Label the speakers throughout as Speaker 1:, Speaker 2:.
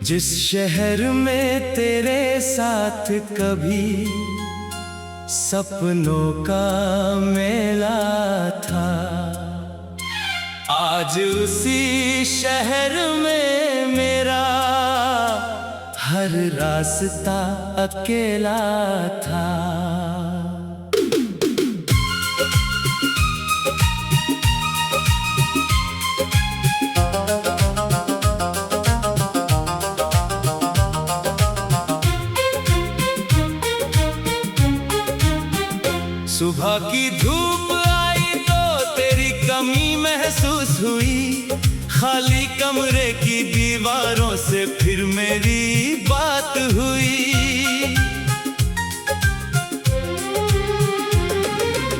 Speaker 1: जिस शहर में तेरे साथ कभी सपनों का मेला था, आज उसी शहर में मेरा हर रास्ता अकेला था। सुबह की धूप आई तो तेरी कमी महसूस हुई, खाली कमरे की दीवारों से फिर मेरी बात हुई।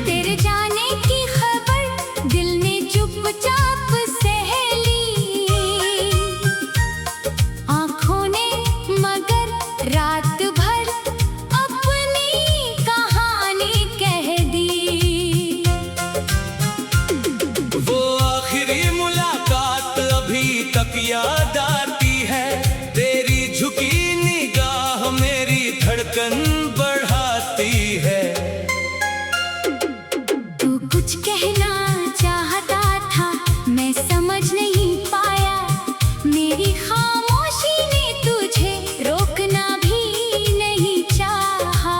Speaker 2: तेरे जाने की खबर दिल ने चुपचाप सह ली, आँखों ने मगर रात भर
Speaker 1: याद आती है, तेरी झुकी निगाह मेरी धड़कन बढ़ाती है।
Speaker 2: तू कुछ कहना चाहता था, मैं समझ नहीं पाया, मेरी खामोशी ने तुझे रोकना भी नहीं चाहा।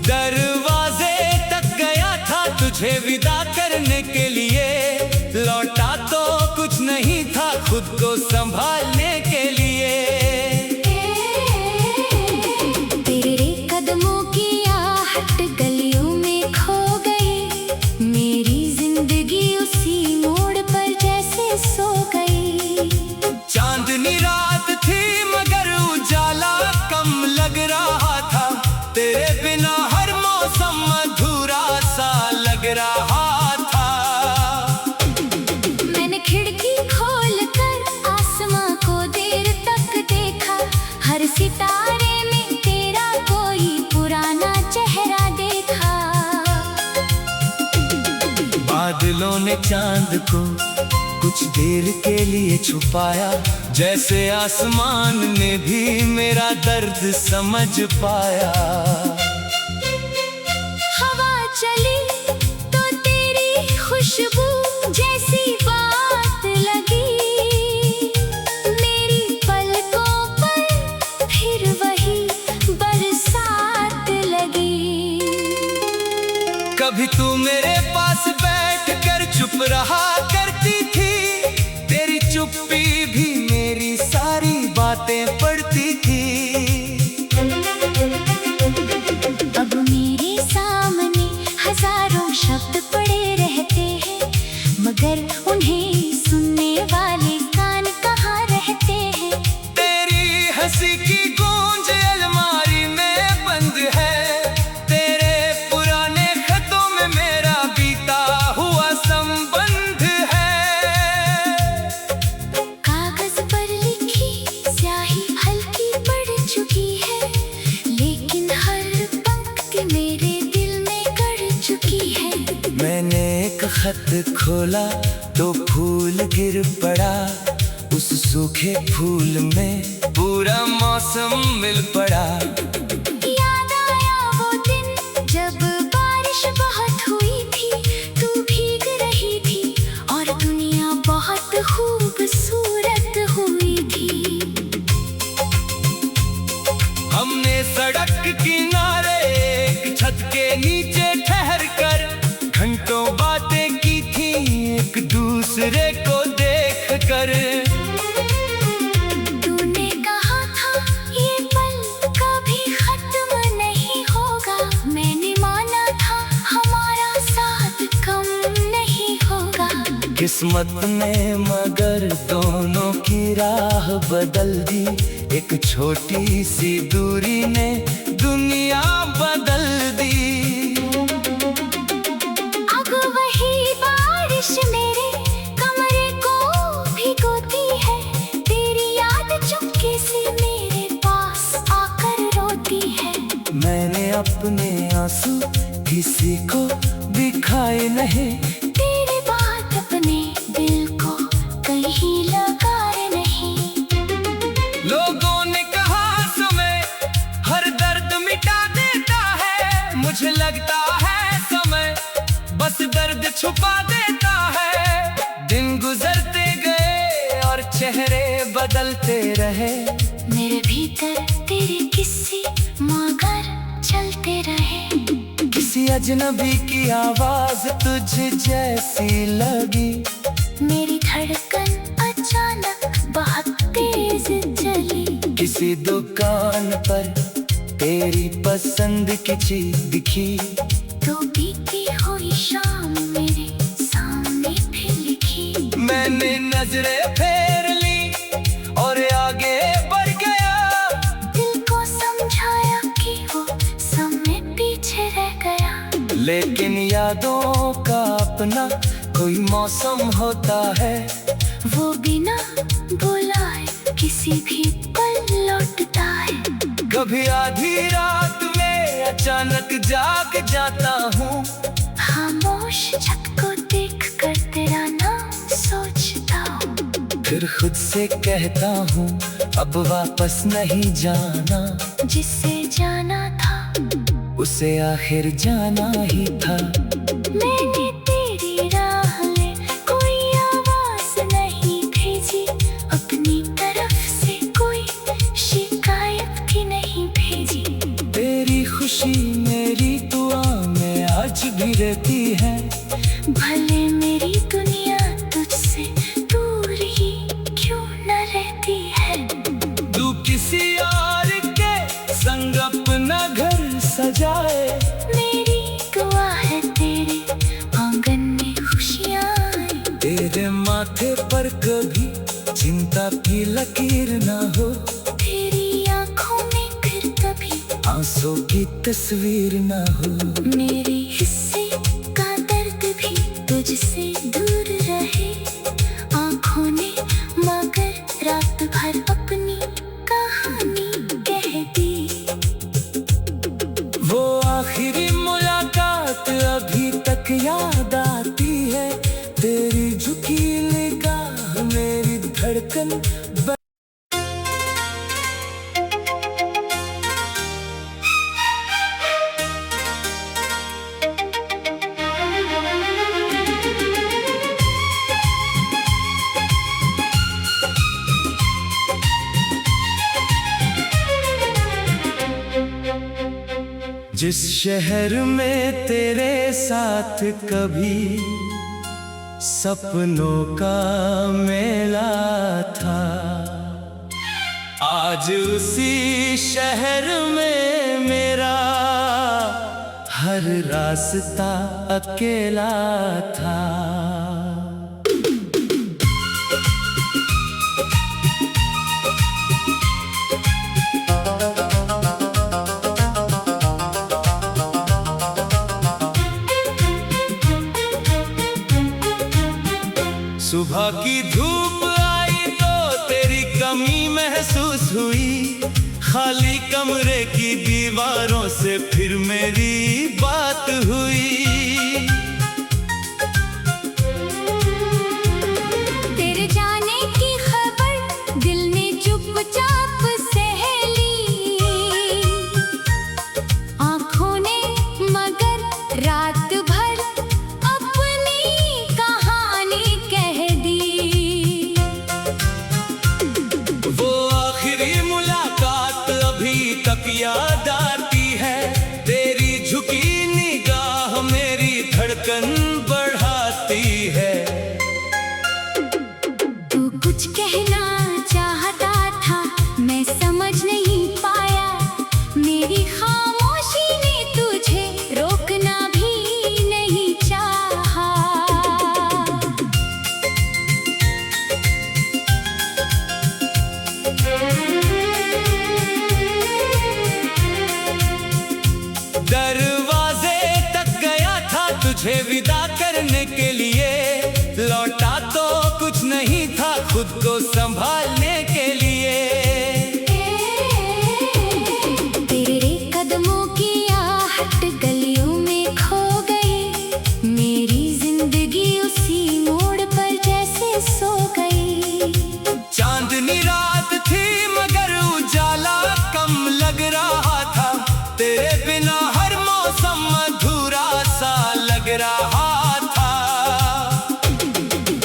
Speaker 1: दरवाजे तक गया था तुझे विदा करने के लिए, लौटा तो कुछ नहीं था खुद को संभालने के लिए।
Speaker 2: तेरे कदमों की आहट गलियों में खो गई, मेरी जिंदगी उसी मोड़ पर जैसे सो गई।
Speaker 1: चांदनी रात थी मगर उजाला कम लग रहा था, तेरे बिना हर मौसम अधूरा सा लग रहा था।
Speaker 2: मैंने खिड़की खोलकर आसमां को देर तक देखा, हर सितारे में तेरा कोई पुराना चेहरा देखा।
Speaker 1: बादलों ने चांद को कुछ देर के लिए छुपाया, जैसे आसमान ने भी मेरा दर्द समझ पाया।
Speaker 2: हवा चली तो तेरी खुशबू जैसी बात लगी, मेरी पलकों पर फिर वही बरसात लगी।
Speaker 1: कभी तू मेरे पास बैठकर चुप रहा करती थी, तेरी चुप्पी भी मेरी सारी बातें पढ़ती थी।
Speaker 2: अब मेरे सामने हजारों शब्द पड़े रहते हैं, मगर उन्हें सुनने वाले कान कहाँ रहते हैं।
Speaker 1: तेरी हंसी की गूंज अलमारी में बंद है, तेरे पुराने खतों में मेरा बीता हुआ संबंध है।
Speaker 2: कागज पर लिखी स्याही हल्की पड़ चुकी है, लेकिन हर पंक्ति मेरे दिल में गड़ चुकी है।
Speaker 1: मैंने एक खत खोला तो फूल गिर पड़ा, उस सूखे फूल में पूरा मौसम मिल पड़ा।
Speaker 2: याद आया वो दिन जब बारिश बहुत हुई थी, तू भीग रही थी और दुनिया बहुत खूबसूरत हुई थी।
Speaker 1: हमने सड़क किनारे एक छत के नीचे ठहर कर घंटों बातें की थी, एक दूसरे को देख कर।
Speaker 2: तूने कहा था ये पल कभी खत्म नहीं होगा, मैंने माना था हमारा साथ कम नहीं होगा।
Speaker 1: किस्मत ने मगर दोनों की राह बदल दी, एक छोटी सी दूरी ने दुनिया बदल दी।
Speaker 2: अब वही बारिश मेरे कमरे को भिगोती है, तेरी याद चुपके से मेरे पास आकर रोती है।
Speaker 1: मैंने अपने आंसू किसी को दिखाए नहीं।
Speaker 2: तेरी बात अपने दिल को कहीं लगाए नहीं।
Speaker 1: लोगों ने कहा समय हर दर्द मिटा देता है, मुझे लगता है समय बस दर्द छुपा देता है। दिन गुजरते गए और चेहरे बदलते रहे,
Speaker 2: मेरे भीतर तेरे किस्से मगर चलते रहे।
Speaker 1: किसी अजनबी की आवाज तुझ जैसी लगी,
Speaker 2: मेरी धड़कन अचानक बहुत तेज चली।
Speaker 1: किसी दुकान पर तेरी पसंद की चीज दिखी,
Speaker 2: तो बीती हुई शाम मेरे सामने फिर लिखी।
Speaker 1: मैंने नजरें फेर ली और आगे बढ़ गया।
Speaker 2: दिल को समझाया कि वो समय पीछे रह गया।
Speaker 1: लेकिन यादों का अपना कोई मौसम होता है,
Speaker 2: वो बिना बुलाए किसी भी पल लौटता है।
Speaker 1: कभी आधी रात में अचानक जाग जाता हूँ,
Speaker 2: खामोश छत को देख कर तेरा नाम सोचता हूँ।
Speaker 1: फिर खुद से कहता हूँ अब वापस नहीं जाना।
Speaker 2: जिससे जाना था
Speaker 1: उसे आखिर जाना ही था।
Speaker 2: मैंने तेरी राह में कोई आवाज नहीं भेजी, अपनी तरफ से कोई शिकायत भी नहीं भेजी।
Speaker 1: तेरी खुशी मेरी दुआ में आज भी रहती है,
Speaker 2: भले मेरी दुनिया तुझसे दूर ही क्यों न रहती है।
Speaker 1: तू किसी और के संग अपना घर सजाए,
Speaker 2: मेरी दुआ है तेरे आंगन में खुशियाँ आए।
Speaker 1: तेरे माथे पर कभी चिंता की लकीर ना हो,
Speaker 2: तेरी आंखों में फिर कभी
Speaker 1: आंसू की तस्वीर ना हो।
Speaker 2: मेरे हिस्से का दर्द भी तुझसे दूर रहे। आंखों ने मगर रात भर अपनी कहानी कह दी।
Speaker 1: वो आखिरी मुलाकात अभी तक याद आती है, तेरी झुकी निगाह मेरी धड़कन जिस शहर में तेरे साथ कभी सपनों का मेला था, आज उसी शहर में मेरा हर रास्ता अकेला था। सुबह की धूप आई तो तेरी कमी महसूस हुई, खाली कमरे की दीवारों से फिर मेरी बात हुई।
Speaker 2: तेरे जाने की खबर दिल ने चुपचाप सह ली। आंखों ने मगर रात भर अपनी कहानी कह दी।
Speaker 1: वो आखिरी मुलाकात अभी तक याद आती है, तेरी झुकी निगाह मेरी धड़कन बढ़ाती है।
Speaker 2: तू कुछ कहना चाहता था, मैं समझ नहीं पाया। मेरी खामोशी ने तुझे रोकना भी नहीं चाहा।
Speaker 1: थी मगर उजाला कम लग रहा था। तेरे बिना हर मौसम अधूरा सा लग रहा था।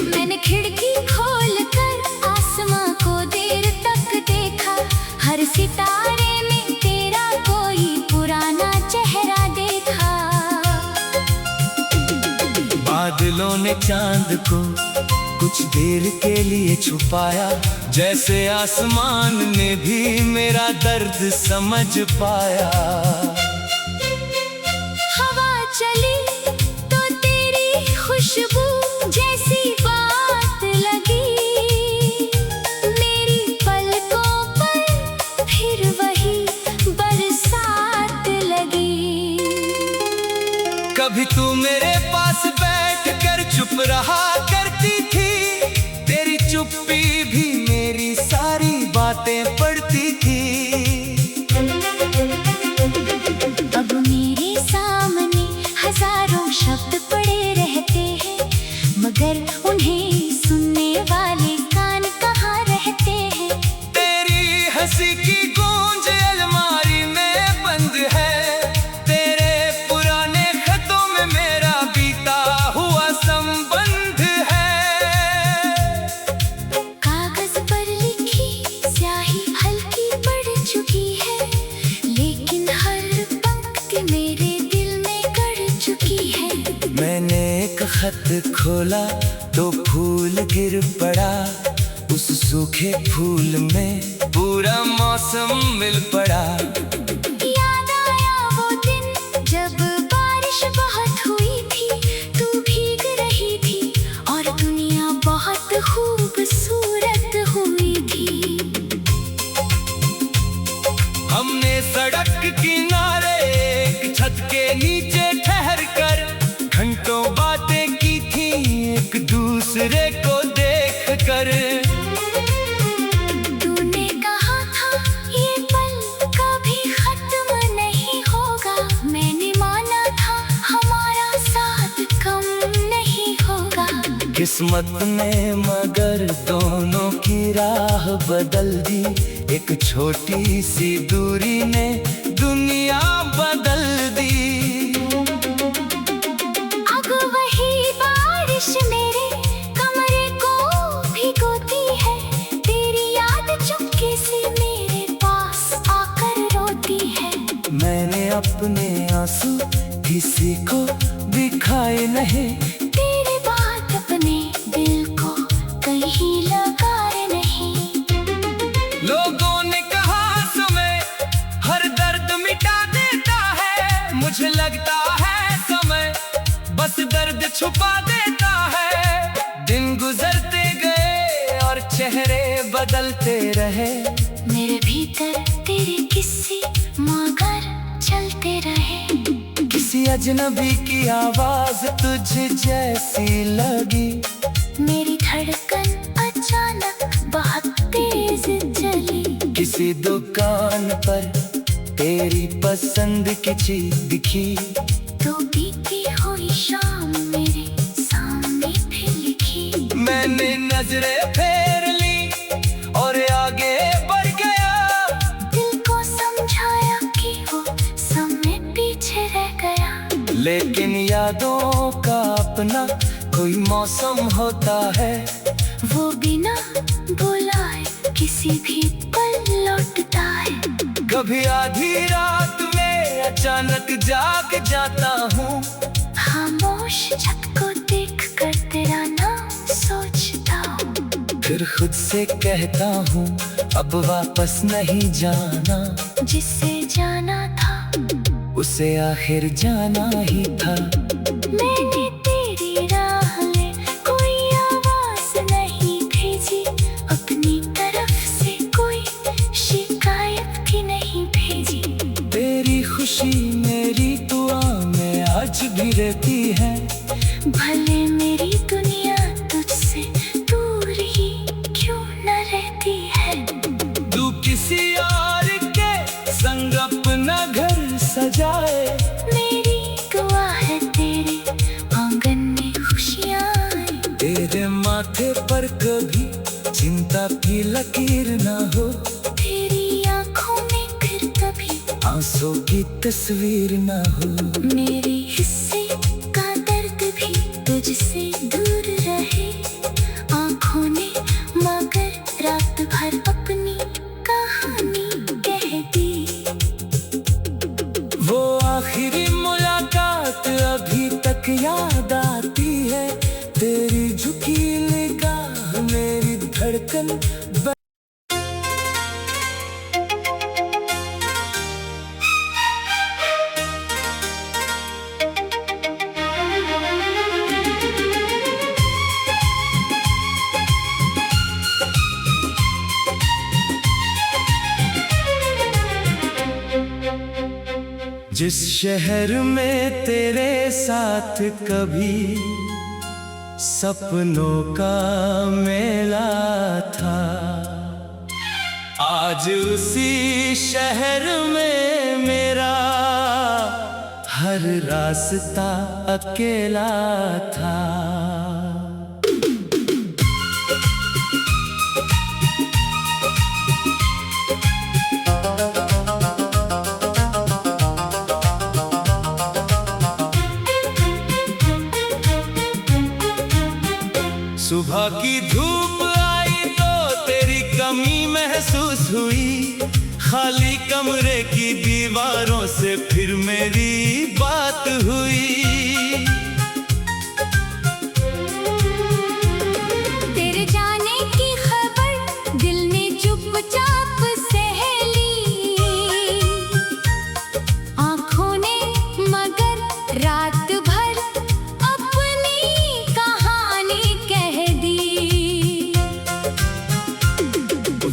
Speaker 2: मैंने खिड़की खोलकर आसमां को देर तक देखा। हर सितारे में तेरा कोई पुराना चेहरा देखा।
Speaker 1: बादलों ने चांद को कुछ देर के लिए छुपाया, जैसे आसमान ने भी मेरा दर्द समझ पाया।
Speaker 2: हवा चली तो तेरी खुशबू जैसी बात लगी। मेरी पलकों पर फिर वही बरसात लगी।
Speaker 1: कभी तू मेरे पास बैठ कर चुप रहा करती थी। तेरी चुप्पी भी मेरी सारी बातें पढ़ती थी।
Speaker 2: अब मेरे सामने हजारों शब्द पड़े रहते हैं, मगर उन्हें सुनने वाले कान कहाँ रहते हैं।
Speaker 1: तेरी हंसी की गूंज अलमारी में बंद है। तेरे पुराने खतों में मेरा बीता हुआ संबंध है।
Speaker 2: कागज पर लिखी स्याही हल्की पड़ चुकी है, लेकिन हर पंक्ति मेरे दिल में गड़ चुकी है।
Speaker 1: मैंने एक खत खोला तो फूल गिर पड़ा। उस सूखे फूल में पूरा मौसम मिल पड़ा।
Speaker 2: याद आया वो दिन जब बारिश बहुत हुई थी। तू भीग रही थी और दुनिया बहुत खूबसूरत हुई थी।
Speaker 1: हमने सड़क किनारे एक छत के नीचे ठहर कर घंटों बातें की थी, एक दूसरे को देख कर।
Speaker 2: तूने कहा था ये पल कभी खत्म नहीं होगा। मैंने माना था हमारा साथ कम नहीं होगा।
Speaker 1: किस्मत ने मगर दोनों की राह बदल दी। एक छोटी सी दूरी ने दुनिया बदल दी।
Speaker 2: अब वही बारिश मेरे कमरे को भिगोती है। तेरी याद चुपके से मेरे पास आकर रोती है।
Speaker 1: मैंने अपने आंसू किसी को दिखाए नहीं।
Speaker 2: तेरी बात अपने दिल को कहीं लगाए नहीं।
Speaker 1: लोगों ने कहा समय हर दर्द मिटा देता है। मुझे लगता है समय बस दर्द छुपा देता है। दिन गुजरते गए और चेहरे बदलते रहे।
Speaker 2: मेरे भीतर तेरे किस्से मगर चलते रहे।
Speaker 1: किसी अजनबी की आवाज तुझ जैसी लगी।
Speaker 2: मेरी धड़कन अचानक बहुत तेज चली।
Speaker 1: किसी दुकान पर तेरी पसंद की चीज दिखी।
Speaker 2: तो बीती हुई शाम मेरे सामने फिर लिखी।
Speaker 1: मैंने नजरें फेर ली और आगे बढ़ गया।
Speaker 2: दिल को समझाया कि वो समय पीछे रह गया।
Speaker 1: लेकिन यादों का अपना कोई मौसम होता है।
Speaker 2: वो बिना बुलाए किसी भी पल लौटता है।
Speaker 1: कभी आधी रात में अचानक जाग जाता हूँ।
Speaker 2: खामोश छत को देख कर तेरा नाम सोचता हूँ।
Speaker 1: फिर खुद से कहता हूँ अब वापस नहीं जाना।
Speaker 2: जिससे जाना था
Speaker 1: उसे आखिर जाना ही था।
Speaker 2: मैंने तेरी राह में कोई आवाज नहीं भेजी। अपनी तरफ से कोई शिकायत भी नहीं भेजी।
Speaker 1: तेरी खुशी मेरी दुआ में आज भी रहती है।
Speaker 2: भले मेरी दुनिया तुझसे दूर ही क्यों न रहती है।
Speaker 1: तू किसी और के संग अपना घर सजाए।
Speaker 2: मेरी दुआ है तेरे आंगन में खुशियाँ आए।
Speaker 1: तेरे माथे पर कभी चिंता की लकीर ना हो। सांसों की तस्वीर ना हो।
Speaker 2: मेरे हिस्से का दर्द भी तुझसे दूर रहे। आँखों ने मगर रात भर अपनी कहानी कह दी।
Speaker 1: वो आखिरी मुलाकात अभी तक याद आती है। तेरी झुकी निगाह मेरी धड़कन जिस शहर में तेरे साथ कभी सपनों का मेला था, आज उसी शहर में मेरा हर रास्ता अकेला था। सुबह की धूप आई तो तेरी कमी महसूस हुई। खाली कमरे की दीवारों से फिर मेरी बात हुई।
Speaker 2: तेरे जाने की खबर दिल ने चुपचाप सह ली। आँखों ने मगर रात भर अपनी कहानी कह दी।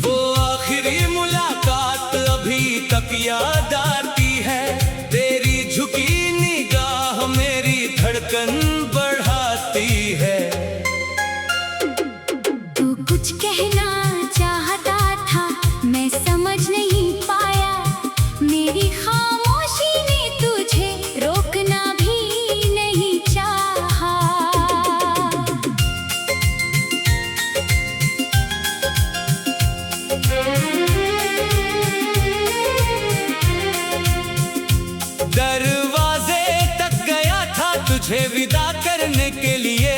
Speaker 1: वो आखिरी मुलाकात अभी तक याद आती है। तेरी झुकी निगाह मेरी धड़कन बढ़ाती है।
Speaker 2: तू कुछ कहना चाहता था, मैं समझ नहीं पाया। मेरी खामोशी ने तुझे रोकना भी नहीं चाहा।
Speaker 1: दरवाजे तक गया था तुझे विदा करने के लिए।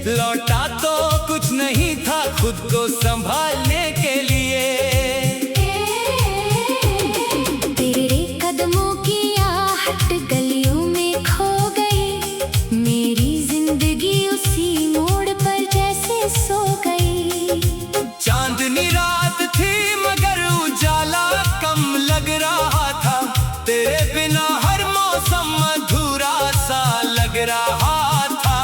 Speaker 1: लौटा तो कुछ नहीं था खुद को संभालने के लिए।
Speaker 2: तेरे कदमों की आहट गलियों में खो गई। मेरी जिंदगी उसी मोड़ पर जैसे सो गई।
Speaker 1: चांदनी रात थी मगर उजाला कम लग रहा था। तेरे बिना हर मौसम अधूरा सा लग रहा था।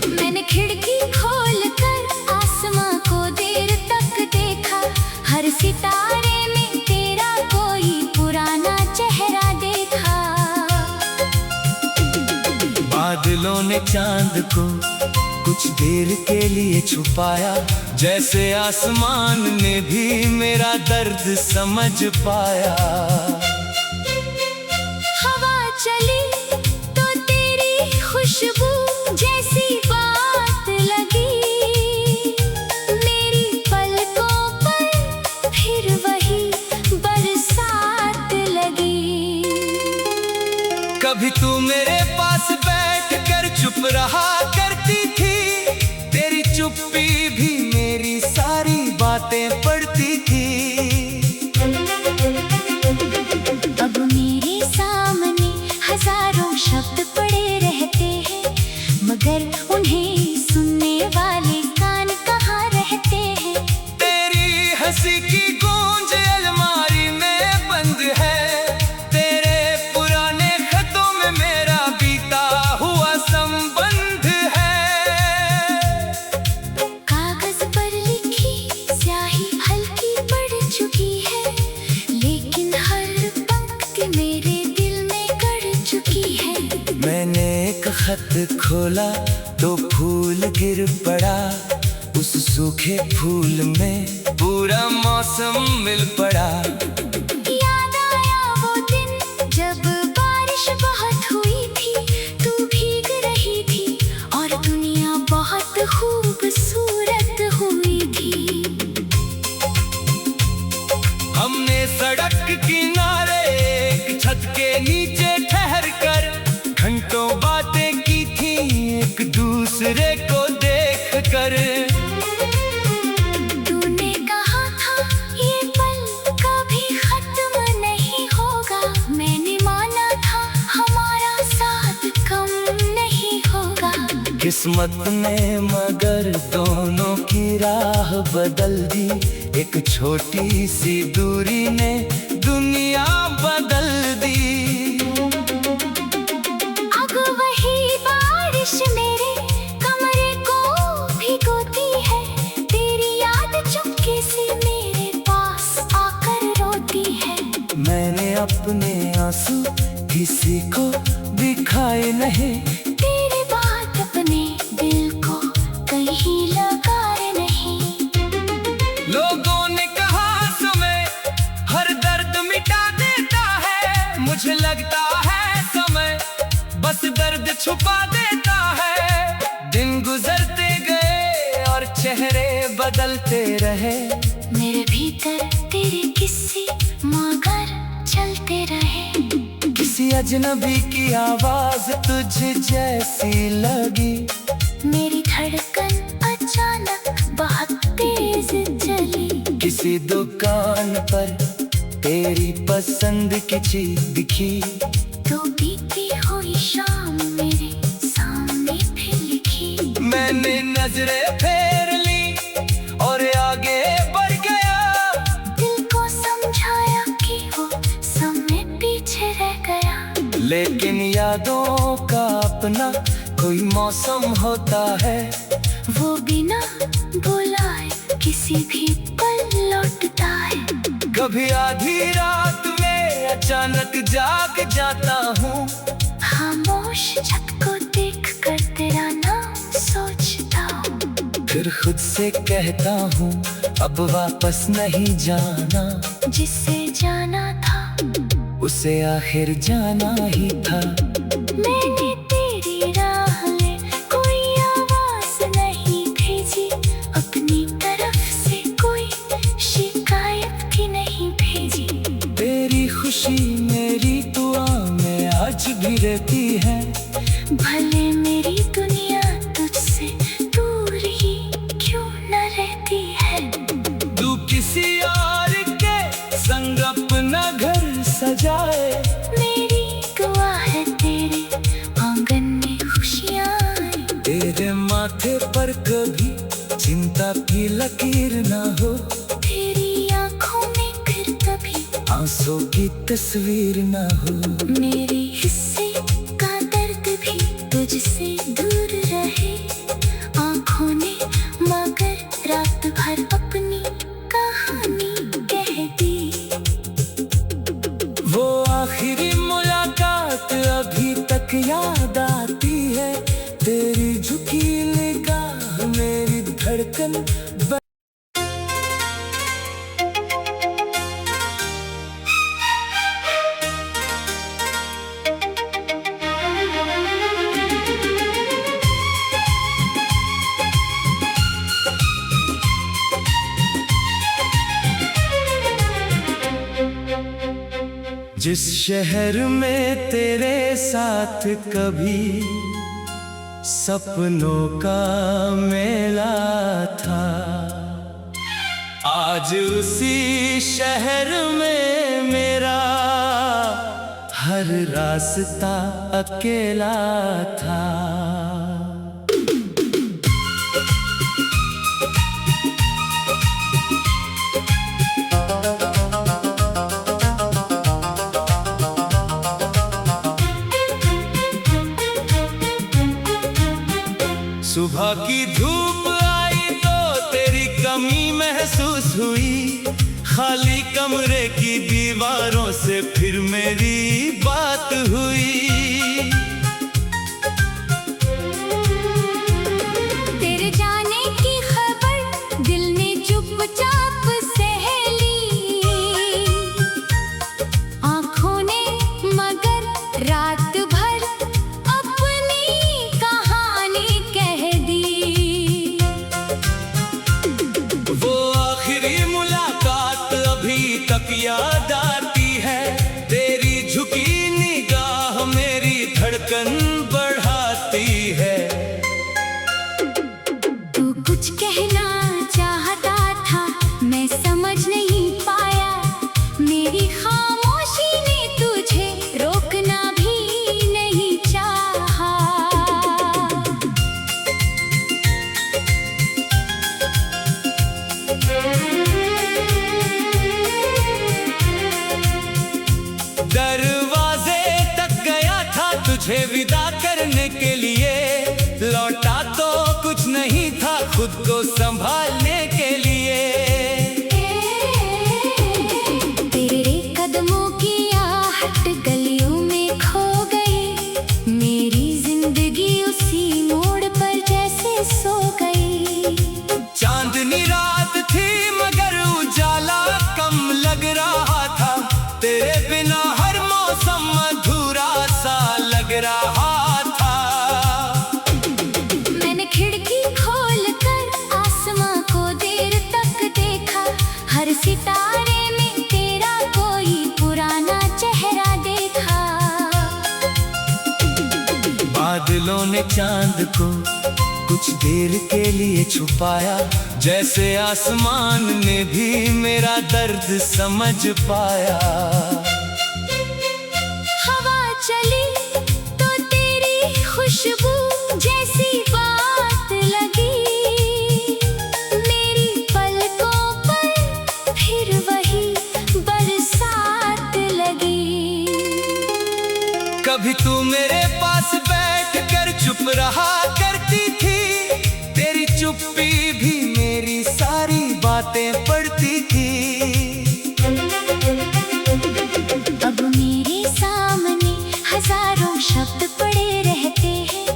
Speaker 2: मैंने खिड़की खोलकर आसमां को देर तक देखा। हर सितारे में तेरा कोई पुराना चेहरा देखा।
Speaker 1: बादलों ने चांद को कुछ देर के लिए छुपाया। जैसे आसमान ने भी मेरा दर्द समझ पाया।
Speaker 2: हवा चली तो तेरी खुशबू जैसी बात लगी। मेरी पलकों पर फिर वही बरसात लगी।
Speaker 1: कभी तू मेरे पास बैठ कर चुप रहा करती थी। तेरी चुप्पी भी मेरी सारी बातें पढ़ती थी।
Speaker 2: अब मेरे सामने हजारों शब्द पड़े रहते हैं, मगर उन्हें सुनने वाले कान कहाँ रहते हैं।
Speaker 1: तेरी हंसी की गूंज अलमारी में बंद है। तेरे पुराने खतों में मेरा बीता हुआ संबंध है।
Speaker 2: कागज पर लिखी स्याही हल्की पड़ चुकी है, लेकिन हर पंक्ति मेरे दिल में गड़ चुकी है।
Speaker 1: मैंने एक खत खोला तो फूल गिर पड़ा। उस सूखे फूल में पूरा मौसम मिल पड़ा।
Speaker 2: याद आया वो दिन जब बारिश बहुत हुई थी। तू भीग रही थी और दुनिया बहुत खूबसूरत हुई थी।
Speaker 1: हमने सड़क किनारे दूसरे को देख कर।
Speaker 2: तूने कहा था ये पल कभी खत्म नहीं होगा, मैंने माना था हमारा साथ कम नहीं होगा।
Speaker 1: किस्मत ने मगर दोनों की राह बदल दी, एक छोटी सी दूरी ने दुनिया बदल दी।
Speaker 2: अब वही बारिश मेरे कमरे को भिगोती है, तेरी याद चुपके से मेरे पास आकर रोती है।
Speaker 1: मैंने अपने आंसू किसी को दिखाए नहीं,
Speaker 2: तेरी बात अपने दिल को कहीं लगाए नहीं।
Speaker 1: लोगों ने कहा समय हर दर्द मिटा देता है, मुझे लगता है समय बस दर्द छुपा देता है। दिन गुजरते गए और चेहरे बदलते रहे,
Speaker 2: मेरे भीतर तेरे किस्से मगर चलते रहे।
Speaker 1: किसी अजनबी की आवाज तुझ जैसी लगी,
Speaker 2: मेरी धड़कन अचानक बहुत तेज चली।
Speaker 1: किसी दुकान पर तेरी पसंद की चीज दिखी,
Speaker 2: तो बीती हुई शाम मेरे सामने फिर लिखी।
Speaker 1: मैंने नजरें फेर ली और आगे बढ़ गया,
Speaker 2: दिल को समझाया कि वो समय पीछे रह गया।
Speaker 1: लेकिन यादों का अपना कोई मौसम होता है,
Speaker 2: वो बिना बुलाए किसी भी पल लौटता है।
Speaker 1: कभी आधी रात में अचानक जाग जाता हूँ,
Speaker 2: खामोश छत को देख कर तेरा नाम सोचता हूँ।
Speaker 1: फिर खुद से कहता हूँ अब वापस नहीं जाना,
Speaker 2: जिसे जाना था
Speaker 1: उसे आखिर जाना ही था।
Speaker 2: मैंने तेरी राह में कोई आवाज नहीं भेजी, अपनी तरफ से कोई शिकायत भी नहीं भेजी।
Speaker 1: तेरी खुशी मेरी दुआ में आज भी रहती है,
Speaker 2: भले मेरी दुनिया तुझसे दूर ही क्यों न रहती है।
Speaker 1: तू किसी और के संग अपना घर सजाए,
Speaker 2: मेरी दुआ है तेरे आंगन में खुशियाँ आए।
Speaker 1: तेरे माथे पर कभी चिंता की लकीर ना हो,
Speaker 2: तेरी आंखों में फिर कभी
Speaker 1: आंसू की तस्वीर ना हो।
Speaker 2: मेरे हिस्से का दर्द भी तुझसे दूर रहे। आंखों ने मगर रात भर अपनी कहानी कह दी।
Speaker 1: वो आखिरी मुलाकात अभी तक याद आती है, तेरी झुकी निगाह मेरी धड़कन जिस शहर में तेरे साथ कभी सपनों का मेला था, आज उसी शहर में मेरा हर रास्ता अकेला था। सुबह की धूप आई तो तेरी कमी महसूस हुई, खाली कमरे की दीवारों से फिर मेरी बात हुई।
Speaker 2: तेरे जाने की खबर दिल ने चुपचाप सह ली, आंखों ने मगर रात भर अपनी कहानी कह दी।
Speaker 1: वो आखिरी मुलाकात अभी तक याद आती है, तेरी झुकी निगाह मेरी धड़कन बढ़ाती है।
Speaker 2: सितारे में तेरा कोई पुराना चेहरा देखा।
Speaker 1: बादलों ने चांद को कुछ देर के लिए छुपाया, जैसे आसमान ने भी मेरा दर्द समझ पाया।
Speaker 2: हवा चली तो तेरी खुशबू जैसी बात लगी, मेरी पलकों पर फिर वही बरसात लगी।
Speaker 1: कभी तू मेरे पास बैठ कर चुप रहा करती थी, तेरी चुप्पी भी मेरी सारी बातें पढ़ती थी।
Speaker 2: अब मेरे सामने हजारों शब्द पड़े रहते हैं,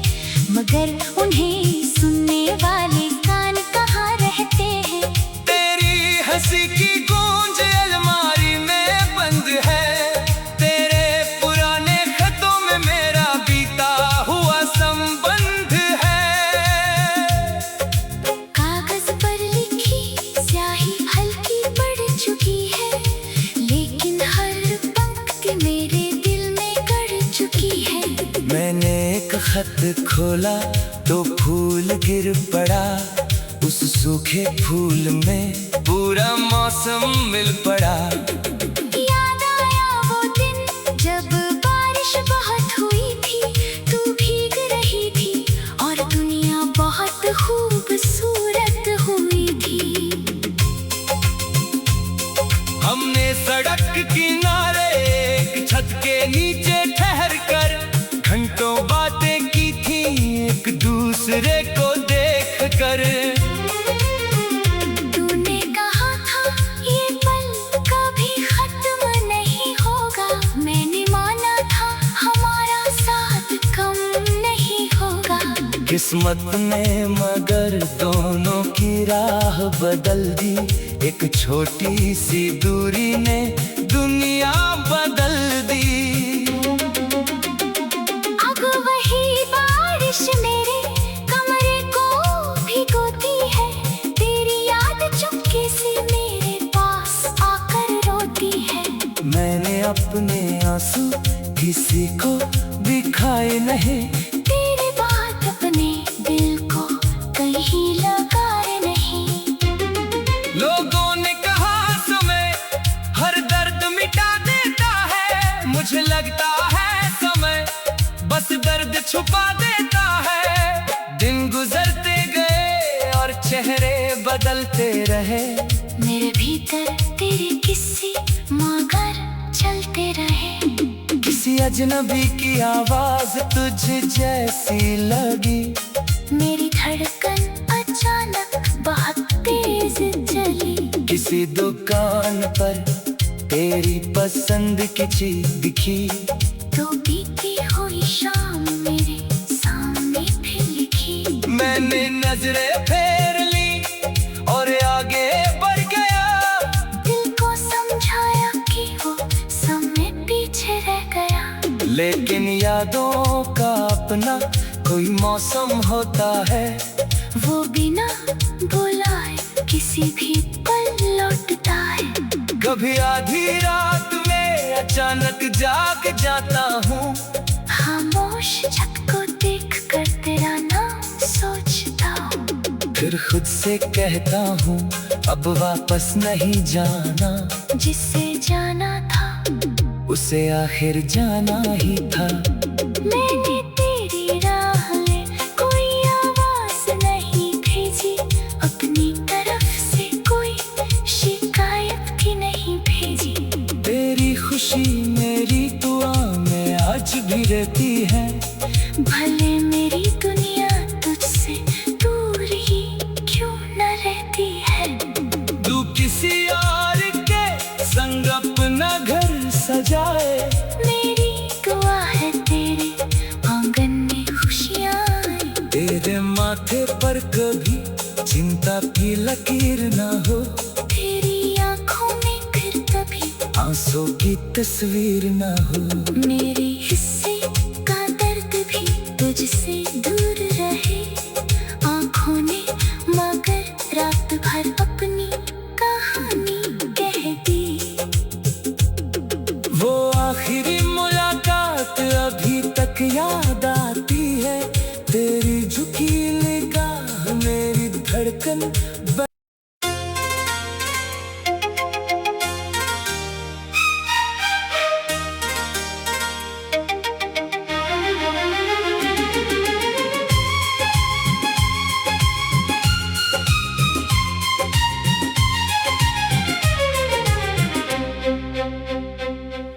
Speaker 2: मगर उन्हें सुनने वाले कान कहाँ रहते हैं।
Speaker 1: तेरी हंसी की गूंज अलमारी में बंद है, तेरे पुराने खतों में मेरा बीता हुआ संबंध है।
Speaker 2: कागज पर लिखी स्याही हल्की पड़ चुकी है, लेकिन हर पंक्ति मेरे दिल में गड़ चुकी है।
Speaker 1: मैंने एक खत खोला तो फूल गिर पड़ा, उस सूखे फूल में पूरा मौसम मिल पड़ा।
Speaker 2: याद आया वो दिन जब बारिश बहुत हुई थी, तू भीग रही थी और दुनिया बहुत खूबसूरत हुई थी।
Speaker 1: हमने सड़क किनारे एक छत के नीचे ठहर कर घंटों बातें की थी, एक दूसरे को देख कर।
Speaker 2: तूने कहा था ये पल कभी खत्म नहीं होगा, मैंने माना था हमारा साथ कम नहीं होगा।
Speaker 1: किस्मत ने मगर दोनों की राह बदल दी, एक छोटी सी दूरी ने दुनिया बदल दी।
Speaker 2: अब वही बारिश मेरे कमरे को भिगोती है, तेरी याद चुपके से मेरे पास आकर रोती है।
Speaker 1: मैंने अपने आंसू किसी को दिखाए नहीं,
Speaker 2: तेरी बात अपने दिल को कहीं लगाए नहीं।
Speaker 1: लोगों ने कहा समय हर दर्द मिटा देता है, मुझे लगता है समय बस दर्द छुपा देता है। दिन गुजरते गए और चेहरे बदलते रहे,
Speaker 2: मेरे भीतर तेरे किस्से मगर चलते रहे।
Speaker 1: किसी अजनबी की आवाज तुझ जैसी लगी,
Speaker 2: मेरी धड़कन अचानक बहुत तेज चली।
Speaker 1: किसी दुकान पर तेरी पसंद की चीज दिखी,
Speaker 2: तो बीती हुई शाम मेरे सामने फिर लिखी।
Speaker 1: मैंने नजरें फेर ली और आगे बढ़ गया,
Speaker 2: दिल को समझाया कि वो समय पीछे रह गया।
Speaker 1: लेकिन यादों का अपना कोई मौसम होता है,
Speaker 2: वो बिना बुलाए किसी भी पल लौटता है।
Speaker 1: कभी आधी रात में अचानक जाग जाता हूँ,
Speaker 2: खामोश छत को देख कर तेरा नाम सोचता हूँ।
Speaker 1: फिर खुद से कहता हूँ अब वापस नहीं जाना,
Speaker 2: जिससे जाना था
Speaker 1: उसे आखिर जाना ही था।
Speaker 2: मैंने तेरी राह में कोई आवाज नहीं भेजी, अपनी तरफ से कोई शिकायत भी नहीं भेजी।
Speaker 1: तेरी खुशी मेरी दुआ में आज भी रहती है,
Speaker 2: भले मेरी दुनिया तुझसे दूर ही क्यों न रहती है।
Speaker 1: तू किसी और के संग अपना घर सजाए,
Speaker 2: मेरी दुआ है तेरे आंगन में खुशियाँ आए।
Speaker 1: तेरे माथे पर कभी चिंता की लकीर ना हो,
Speaker 2: तेरी आंखों में फिर कभी
Speaker 1: आंसू की तस्वीर ना हो।
Speaker 2: मेरे हिस्से का दर्द भी तुझसे दूर रहे। आंखों ने मगर रात भर अपनी कहानी कह
Speaker 1: धड़कन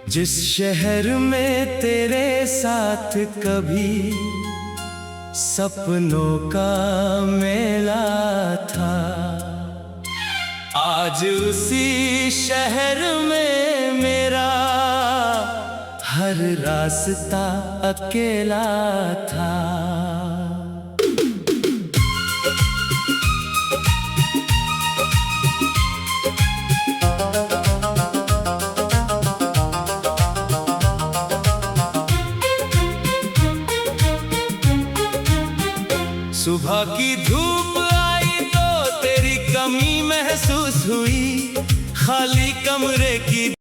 Speaker 1: जिस शहर में तेरे साथ कभी सपनों का मेला था, आज उसी शहर में मेरा हर रास्ता अकेला था। सुबह की धूप आई तो तेरी कमी महसूस हुई, खाली कमरे की